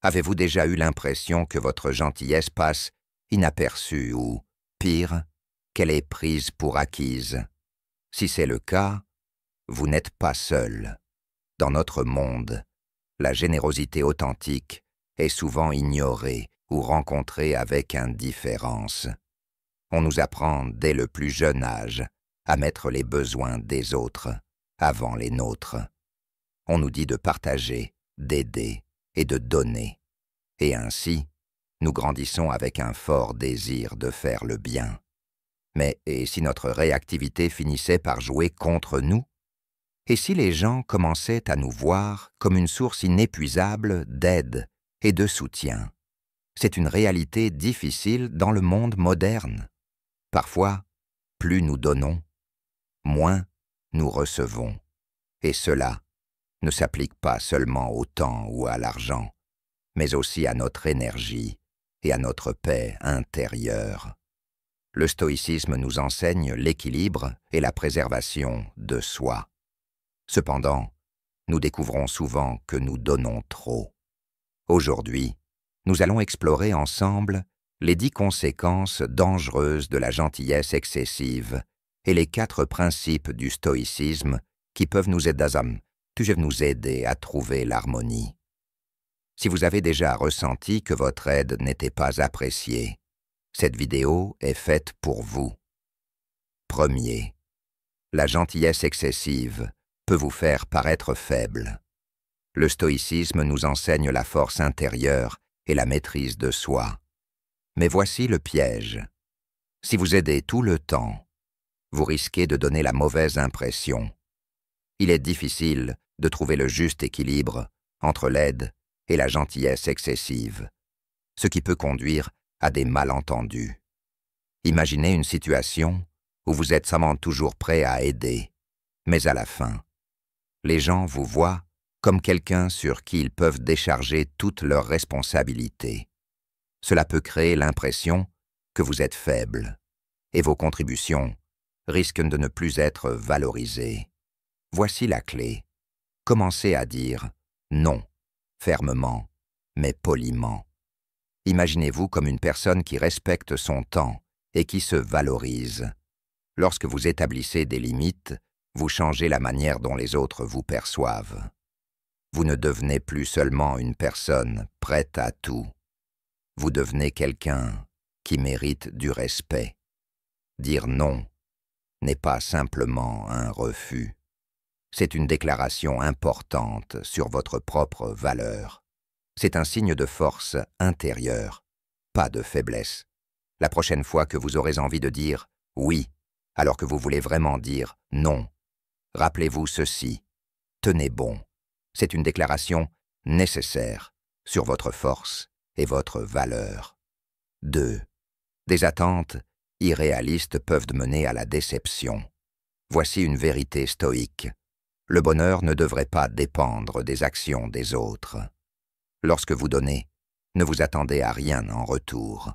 Avez-vous déjà eu l'impression que votre gentillesse passe inaperçue ou, pire, qu'elle est prise pour acquise? Si c'est le cas, vous n'êtes pas seul. Dans notre monde, la générosité authentique est souvent ignorée ou rencontrée avec indifférence. On nous apprend dès le plus jeune âge à mettre les besoins des autres avant les nôtres. On nous dit de partager, d'aider et de donner. Et ainsi, nous grandissons avec un fort désir de faire le bien. Mais et si notre réactivité finissait par jouer contre nous? Et si les gens commençaient à nous voir comme une source inépuisable d'aide et de soutien? C'est une réalité difficile dans le monde moderne. Parfois, plus nous donnons, moins nous recevons. Et cela ne s'applique pas seulement au temps ou à l'argent, mais aussi à notre énergie et à notre paix intérieure. Le stoïcisme nous enseigne l'équilibre et la préservation de soi. Cependant, nous découvrons souvent que nous donnons trop. Aujourd'hui, nous allons explorer ensemble les 10 conséquences dangereuses de la gentillesse excessive et les 4 principes du stoïcisme qui peuvent nous aider à trouver l'harmonie. Si vous avez déjà ressenti que votre aide n'était pas appréciée, cette vidéo est faite pour vous. Premier, la gentillesse excessive peut vous faire paraître faible. Le stoïcisme nous enseigne la force intérieure et la maîtrise de soi. Mais voici le piège. Si vous aidez tout le temps, vous risquez de donner la mauvaise impression. Il est difficile de trouver le juste équilibre entre l'aide et la gentillesse excessive, ce qui peut conduire à des malentendus. Imaginez une situation où vous êtes toujours prêt à aider, mais à la fin, les gens vous voient comme quelqu'un sur qui ils peuvent décharger toutes leurs responsabilités. Cela peut créer l'impression que vous êtes faible, et vos contributions risquent de ne plus être valorisées. Voici la clé. Commencez à dire non, fermement, mais poliment. Imaginez-vous comme une personne qui respecte son temps et qui se valorise. Lorsque vous établissez des limites, vous changez la manière dont les autres vous perçoivent. Vous ne devenez plus seulement une personne prête à tout. Vous devenez quelqu'un qui mérite du respect. Dire non n'est pas simplement un refus. C'est une déclaration importante sur votre propre valeur. C'est un signe de force intérieure, pas de faiblesse. La prochaine fois que vous aurez envie de dire « oui », alors que vous voulez vraiment dire « non », rappelez-vous ceci. Tenez bon. C'est une déclaration nécessaire sur votre force et votre valeur. 2. Des attentes irréalistes peuvent mener à la déception. Voici une vérité stoïque. Le bonheur ne devrait pas dépendre des actions des autres. Lorsque vous donnez, ne vous attendez à rien en retour.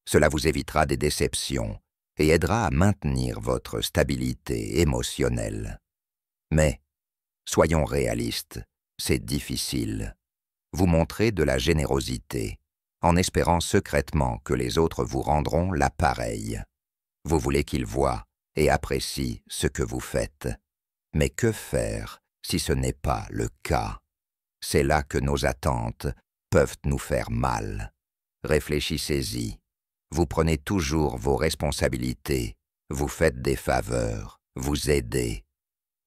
Cela vous évitera des déceptions et aidera à maintenir votre stabilité émotionnelle. Mais, soyons réalistes, c'est difficile. Vous montrez de la générosité, en espérant secrètement que les autres vous rendront l'appareil. Vous voulez qu'ils voient et apprécient ce que vous faites. Mais que faire si ce n'est pas le cas? C'est là que nos attentes peuvent nous faire mal. Réfléchissez-y. Vous prenez toujours vos responsabilités, vous faites des faveurs, vous aidez.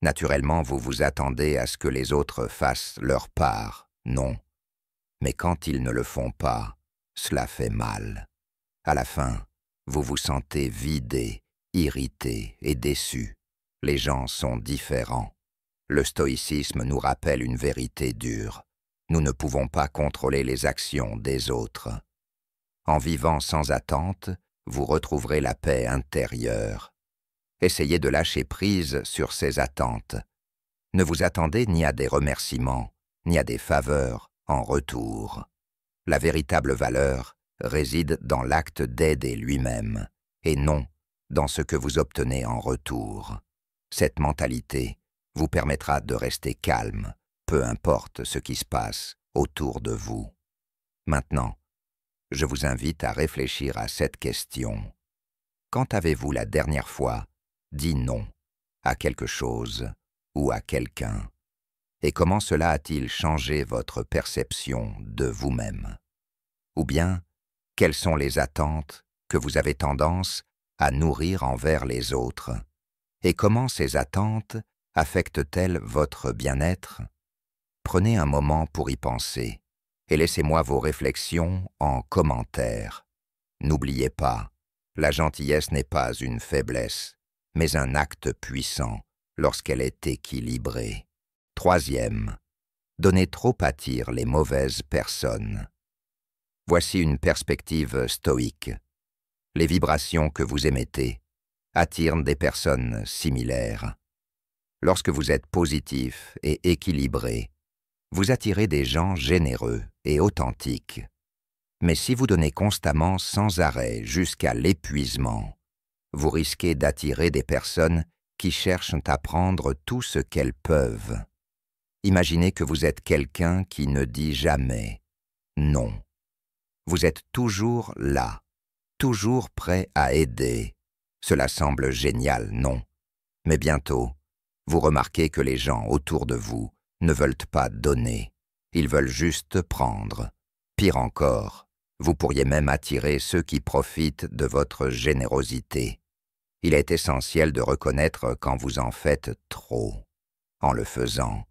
Naturellement, vous vous attendez à ce que les autres fassent leur part, non. Mais quand ils ne le font pas, cela fait mal. À la fin, vous vous sentez vidé, irrité et déçu. Les gens sont différents. Le stoïcisme nous rappelle une vérité dure. Nous ne pouvons pas contrôler les actions des autres. En vivant sans attente, vous retrouverez la paix intérieure. Essayez de lâcher prise sur ces attentes. Ne vous attendez ni à des remerciements, ni à des faveurs en retour. La véritable valeur réside dans l'acte d'aider lui-même, et non dans ce que vous obtenez en retour. Cette mentalité vous permettra de rester calme, peu importe ce qui se passe autour de vous. Maintenant, je vous invite à réfléchir à cette question. Quand avez-vous la dernière fois dit non à quelque chose ou à quelqu'un? Et comment cela a-t-il changé votre perception de vous-même? Ou bien, quelles sont les attentes que vous avez tendance à nourrir envers les autres? Et comment ces attentes affectent-elles votre bien-être? Prenez un moment pour y penser et laissez-moi vos réflexions en commentaire. N'oubliez pas, la gentillesse n'est pas une faiblesse, mais un acte puissant lorsqu'elle est équilibrée. Troisième, donnez trop pâtir les mauvaises personnes. Voici une perspective stoïque. Les vibrations que vous émettez attirent des personnes similaires. Lorsque vous êtes positif et équilibré, vous attirez des gens généreux et authentiques. Mais si vous donnez constamment sans arrêt jusqu'à l'épuisement, vous risquez d'attirer des personnes qui cherchent à prendre tout ce qu'elles peuvent. Imaginez que vous êtes quelqu'un qui ne dit jamais non. Vous êtes toujours là, toujours prêt à aider. Cela semble génial, non? Mais bientôt, vous remarquez que les gens autour de vous ne veulent pas donner, ils veulent juste prendre. Pire encore, vous pourriez même attirer ceux qui profitent de votre générosité. Il est essentiel de reconnaître quand vous en faites trop. En le faisant,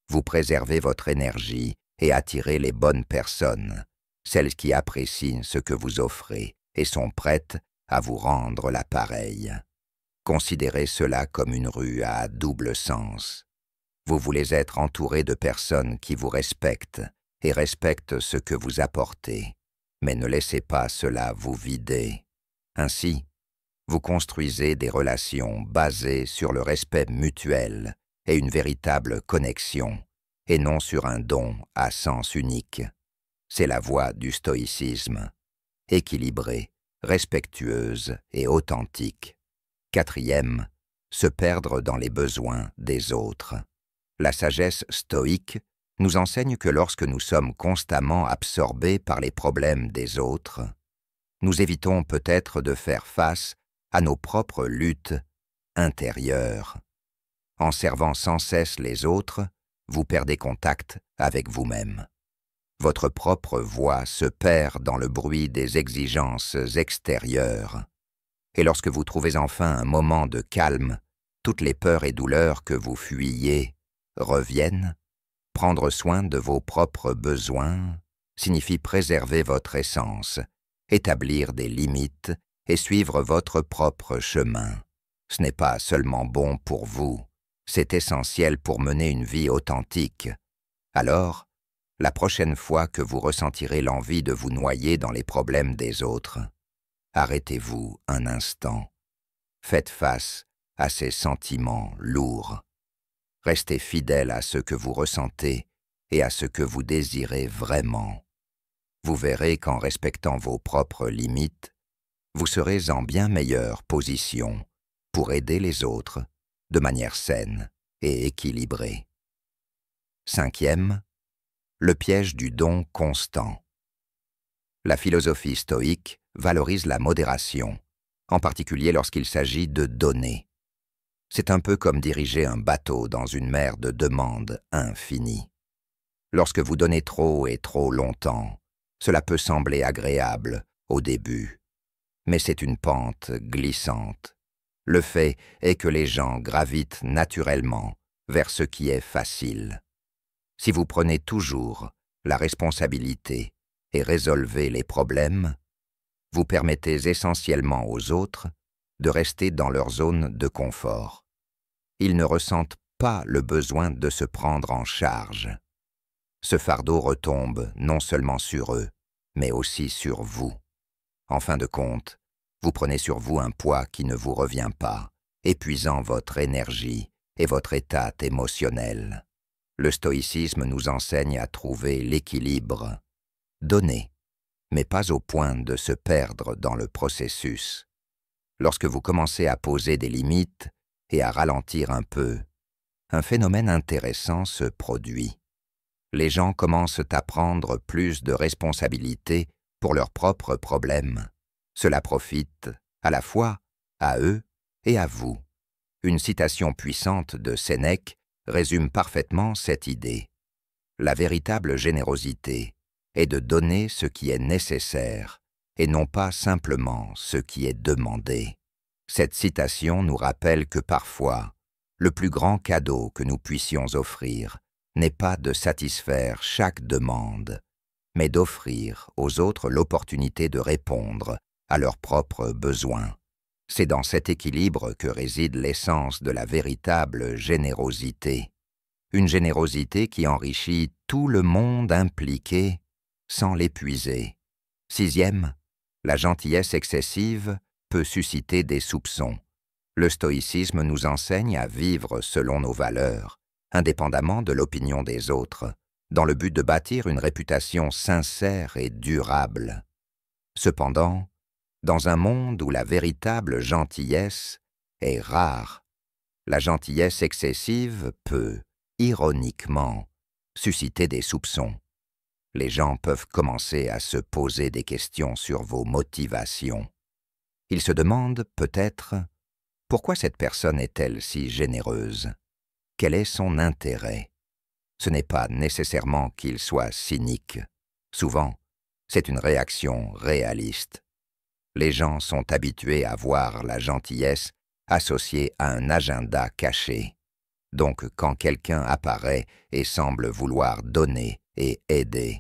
vous préservez votre énergie et attirez les bonnes personnes, celles qui apprécient ce que vous offrez et sont prêtes à vous rendre l'appareil. Considérez cela comme une rue à double sens. Vous voulez être entouré de personnes qui vous respectent et respectent ce que vous apportez, mais ne laissez pas cela vous vider. Ainsi, vous construisez des relations basées sur le respect mutuel et une véritable connexion, et non sur un don à sens unique. C'est la voie du stoïcisme, équilibrée, respectueuse et authentique. Quatrième, se perdre dans les besoins des autres. La sagesse stoïque nous enseigne que lorsque nous sommes constamment absorbés par les problèmes des autres, nous évitons peut-être de faire face à nos propres luttes intérieures. En servant sans cesse les autres, vous perdez contact avec vous-même. Votre propre voix se perd dans le bruit des exigences extérieures. Et lorsque vous trouvez enfin un moment de calme, toutes les peurs et douleurs que vous fuyiez reviennent. Prendre soin de vos propres besoins signifie préserver votre essence, établir des limites et suivre votre propre chemin. Ce n'est pas seulement bon pour vous, c'est essentiel pour mener une vie authentique. Alors, la prochaine fois que vous ressentirez l'envie de vous noyer dans les problèmes des autres, arrêtez-vous un instant. Faites face à ces sentiments lourds. Restez fidèle à ce que vous ressentez et à ce que vous désirez vraiment. Vous verrez qu'en respectant vos propres limites, vous serez en bien meilleure position pour aider les autres de manière saine et équilibrée. Cinquième, le piège du don constant. La philosophie stoïque valorise la modération, en particulier lorsqu'il s'agit de donner. C'est un peu comme diriger un bateau dans une mer de demandes infinies. Lorsque vous donnez trop et trop longtemps, cela peut sembler agréable au début, mais c'est une pente glissante. Le fait est que les gens gravitent naturellement vers ce qui est facile. Si vous prenez toujours la responsabilité et résolvez les problèmes, vous permettez essentiellement aux autres de rester dans leur zone de confort. Ils ne ressentent pas le besoin de se prendre en charge. Ce fardeau retombe non seulement sur eux, mais aussi sur vous. En fin de compte, vous prenez sur vous un poids qui ne vous revient pas, épuisant votre énergie et votre état émotionnel. Le stoïcisme nous enseigne à trouver l'équilibre. Donner, mais pas au point de se perdre dans le processus. Lorsque vous commencez à poser des limites et à ralentir un peu, un phénomène intéressant se produit. les gens commencent à prendre plus de responsabilités pour leurs propres problèmes. Cela profite à la fois à eux et à vous. Une citation puissante de Sénèque résume parfaitement cette idée. La véritable générosité est de donner ce qui est nécessaire et non pas simplement ce qui est demandé. Cette citation nous rappelle que parfois, le plus grand cadeau que nous puissions offrir n'est pas de satisfaire chaque demande, mais d'offrir aux autres l'opportunité de répondre à leurs propres besoins. C'est dans cet équilibre que réside l'essence de la véritable générosité. Une générosité qui enrichit tout le monde impliqué sans l'épuiser. 6e, la gentillesse excessive peut susciter des soupçons. Le stoïcisme nous enseigne à vivre selon nos valeurs, indépendamment de l'opinion des autres, dans le but de bâtir une réputation sincère et durable. Cependant, dans un monde où la véritable gentillesse est rare, la gentillesse excessive peut, ironiquement, susciter des soupçons. Les gens peuvent commencer à se poser des questions sur vos motivations. Ils se demandent peut-être pourquoi cette personne est-elle si généreuse? Quel est son intérêt? Ce n'est pas nécessairement qu'il soit cynique. Souvent, c'est une réaction réaliste. Les gens sont habitués à voir la gentillesse associée à un agenda caché. Donc, quand quelqu'un apparaît et semble vouloir donner et aider,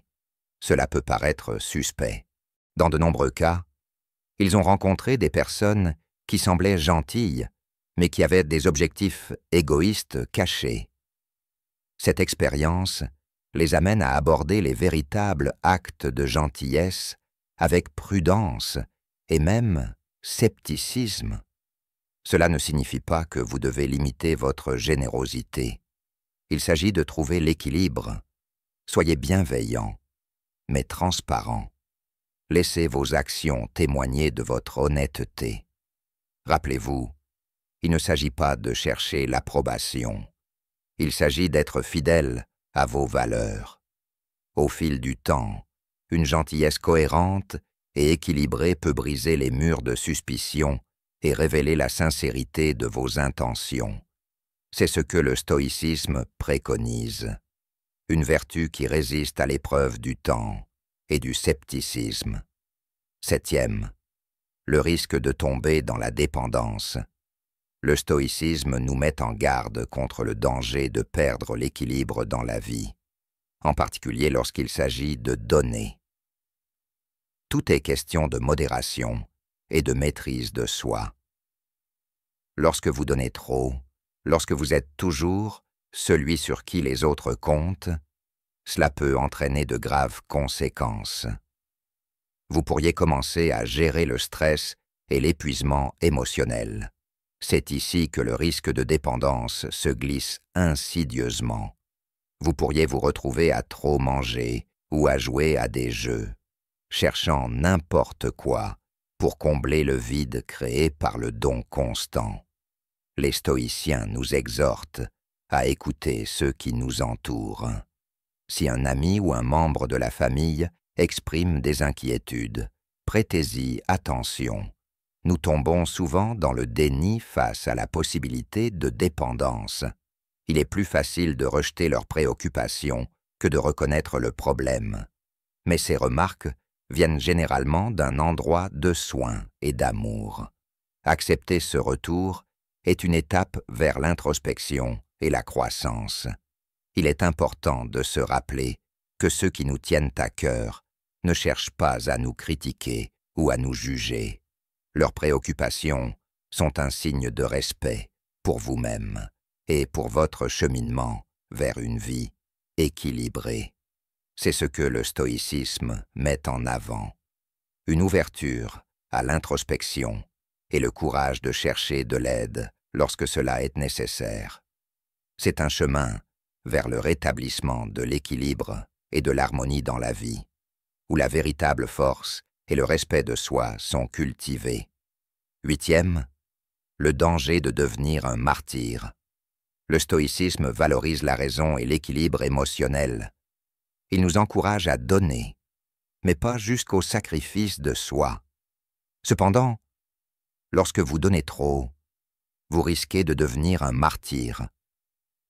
cela peut paraître suspect. Dans de nombreux cas, ils ont rencontré des personnes qui semblaient gentilles, mais qui avaient des objectifs égoïstes cachés. Cette expérience les amène à aborder les véritables actes de gentillesse avec prudence et même scepticisme. Cela ne signifie pas que vous devez limiter votre générosité. Il s'agit de trouver l'équilibre. Soyez bienveillant, mais transparent. Laissez vos actions témoigner de votre honnêteté. Rappelez-vous, il ne s'agit pas de chercher l'approbation. Il s'agit d'être fidèle à vos valeurs. Au fil du temps, une gentillesse cohérente et équilibrée peut briser les murs de suspicion et révéler la sincérité de vos intentions. C'est ce que le stoïcisme préconise. Une vertu qui résiste à l'épreuve du temps et du scepticisme. 7e, le risque de tomber dans la dépendance. Le stoïcisme nous met en garde contre le danger de perdre l'équilibre dans la vie, en particulier lorsqu'il s'agit de donner. Tout est question de modération et de maîtrise de soi. Lorsque vous donnez trop, lorsque vous êtes toujours celui sur qui les autres comptent, cela peut entraîner de graves conséquences. Vous pourriez commencer à gérer le stress et l'épuisement émotionnel. C'est ici que le risque de dépendance se glisse insidieusement. Vous pourriez vous retrouver à trop manger ou à jouer à des jeux, cherchant n'importe quoi pour combler le vide créé par le don constant. Les stoïciens nous exhortent à écouter ceux qui nous entourent. Si un ami ou un membre de la famille exprime des inquiétudes, prêtez-y attention. Nous tombons souvent dans le déni face à la possibilité de dépendance. Il est plus facile de rejeter leurs préoccupations que de reconnaître le problème. Mais ces remarques viennent généralement d'un endroit de soin et d'amour. Accepter ce retour est une étape vers l'introspection et la croissance. Il est important de se rappeler que ceux qui nous tiennent à cœur ne cherchent pas à nous critiquer ou à nous juger. Leurs préoccupations sont un signe de respect pour vous-même et pour votre cheminement vers une vie équilibrée. C'est ce que le stoïcisme met en avant. Une ouverture à l'introspection et le courage de chercher de l'aide lorsque cela est nécessaire. C'est un chemin vers le rétablissement de l'équilibre et de l'harmonie dans la vie, où la véritable force et le respect de soi sont cultivés. 8e, le danger de devenir un martyr. Le stoïcisme valorise la raison et l'équilibre émotionnel. Il nous encourage à donner, mais pas jusqu'au sacrifice de soi. Cependant, lorsque vous donnez trop, vous risquez de devenir un martyr.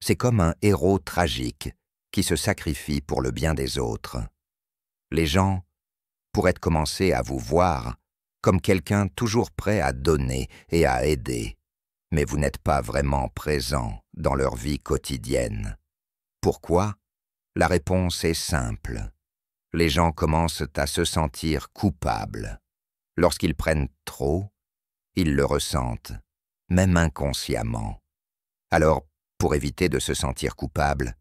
C'est comme un héros tragique qui se sacrifie pour le bien des autres. Les gens pourraient commencer à vous voir comme quelqu'un toujours prêt à donner et à aider, mais vous n'êtes pas vraiment présent dans leur vie quotidienne. Pourquoi? La réponse est simple. Les gens commencent à se sentir coupables. Lorsqu'ils prennent trop, ils le ressentent, même inconsciemment. Alors, pour éviter de se sentir coupables,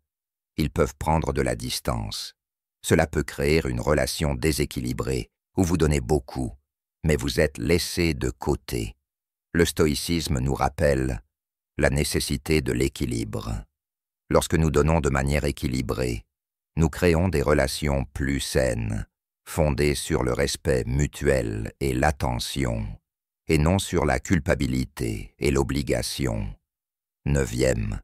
ils peuvent prendre de la distance. Cela peut créer une relation déséquilibrée où vous donnez beaucoup, mais vous êtes laissé de côté. Le stoïcisme nous rappelle la nécessité de l'équilibre. Lorsque nous donnons de manière équilibrée, nous créons des relations plus saines, fondées sur le respect mutuel et l'attention, et non sur la culpabilité et l'obligation. 9e,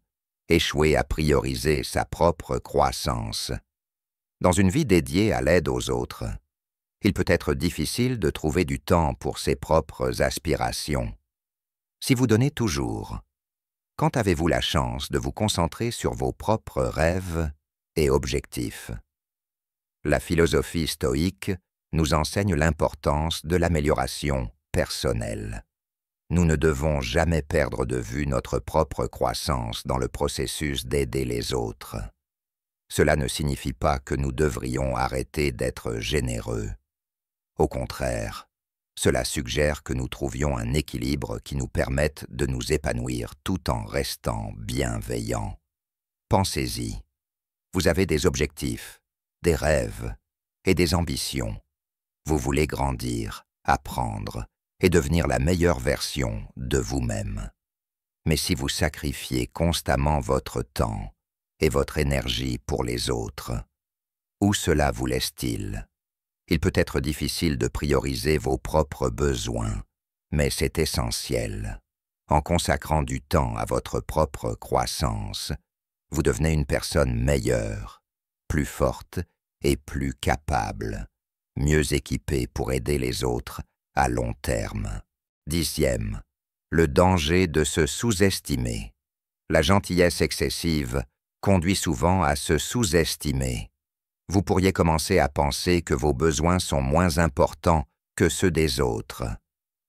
échouer à prioriser sa propre croissance. Dans une vie dédiée à l'aide aux autres, il peut être difficile de trouver du temps pour ses propres aspirations. Si vous donnez toujours, quand avez-vous la chance de vous concentrer sur vos propres rêves et objectifs? La philosophie stoïque nous enseigne l'importance de l'amélioration personnelle. Nous ne devons jamais perdre de vue notre propre croissance dans le processus d'aider les autres. Cela ne signifie pas que nous devrions arrêter d'être généreux. Au contraire, cela suggère que nous trouvions un équilibre qui nous permette de nous épanouir tout en restant bienveillants. Pensez-y. Vous avez des objectifs, des rêves et des ambitions. Vous voulez grandir, apprendre et devenir la meilleure version de vous-même. Mais si vous sacrifiez constamment votre temps et votre énergie pour les autres, où cela vous laisse-t-il? Il peut être difficile de prioriser vos propres besoins, mais c'est essentiel. En consacrant du temps à votre propre croissance, vous devenez une personne meilleure, plus forte et plus capable, mieux équipée pour aider les autres à long terme. 10e, le danger de se sous-estimer. La gentillesse excessive conduit souvent à se sous-estimer. Vous pourriez commencer à penser que vos besoins sont moins importants que ceux des autres.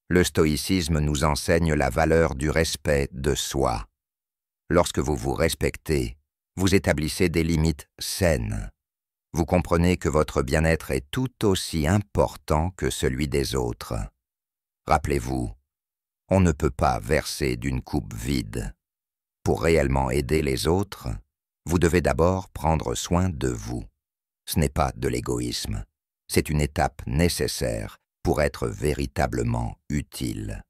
Le stoïcisme nous enseigne la valeur du respect de soi. Lorsque vous vous respectez, vous établissez des limites saines. Vous comprenez que votre bien-être est tout aussi important que celui des autres. Rappelez-vous, on ne peut pas verser d'une coupe vide. Pour réellement aider les autres, vous devez d'abord prendre soin de vous. Ce n'est pas de l'égoïsme, c'est une étape nécessaire pour être véritablement utile.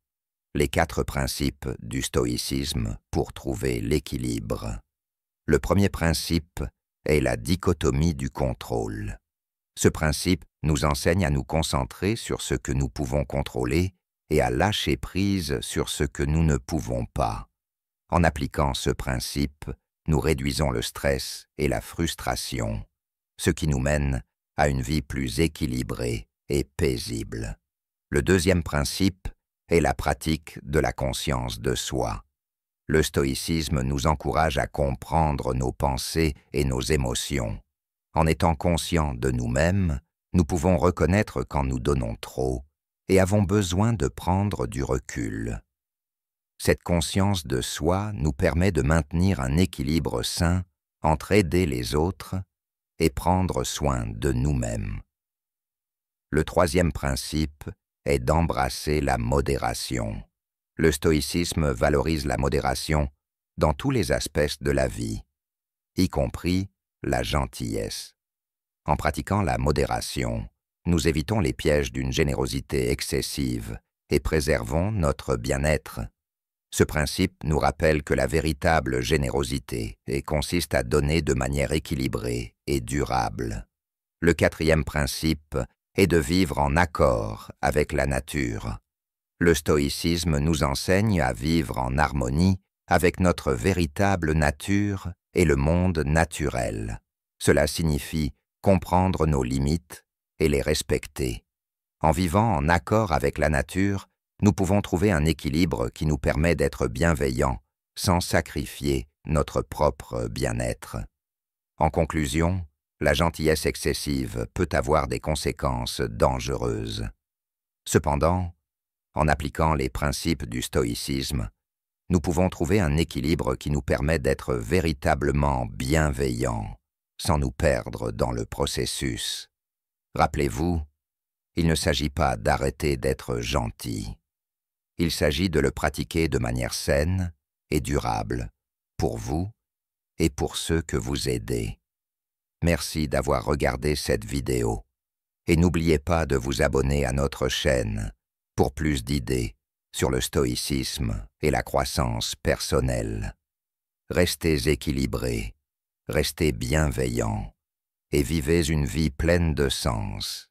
Les 4 principes du stoïcisme pour trouver l'équilibre. Le premier principe est la dichotomie du contrôle. Ce principe nous enseigne à nous concentrer sur ce que nous pouvons contrôler et à lâcher prise sur ce que nous ne pouvons pas. En appliquant ce principe, nous réduisons le stress et la frustration, ce qui nous mène à une vie plus équilibrée et paisible. Le deuxième principe est la pratique de la conscience de soi. Le stoïcisme nous encourage à comprendre nos pensées et nos émotions. En étant conscients de nous-mêmes, nous pouvons reconnaître quand nous donnons trop et avons besoin de prendre du recul. Cette conscience de soi nous permet de maintenir un équilibre sain entre aider les autres et prendre soin de nous-mêmes. Le troisième principe est d'embrasser la modération. Le stoïcisme valorise la modération dans tous les aspects de la vie, y compris la gentillesse. En pratiquant la modération, nous évitons les pièges d'une générosité excessive et préservons notre bien-être. Ce principe nous rappelle que la véritable générosité consiste à donner de manière équilibrée et durable. Le quatrième principe est de vivre en accord avec la nature. Le stoïcisme nous enseigne à vivre en harmonie avec notre véritable nature et le monde naturel. Cela signifie comprendre nos limites et les respecter. En vivant en accord avec la nature, nous pouvons trouver un équilibre qui nous permet d'être bienveillants sans sacrifier notre propre bien-être. En conclusion, la gentillesse excessive peut avoir des conséquences dangereuses. Cependant, en appliquant les principes du stoïcisme, nous pouvons trouver un équilibre qui nous permet d'être véritablement bienveillants, sans nous perdre dans le processus. Rappelez-vous, il ne s'agit pas d'arrêter d'être gentil. Il s'agit de le pratiquer de manière saine et durable, pour vous et pour ceux que vous aidez. Merci d'avoir regardé cette vidéo. Et n'oubliez pas de vous abonner à notre chaîne pour plus d'idées sur le stoïcisme et la croissance personnelle. Restez équilibrés, restez bienveillants et vivez une vie pleine de sens.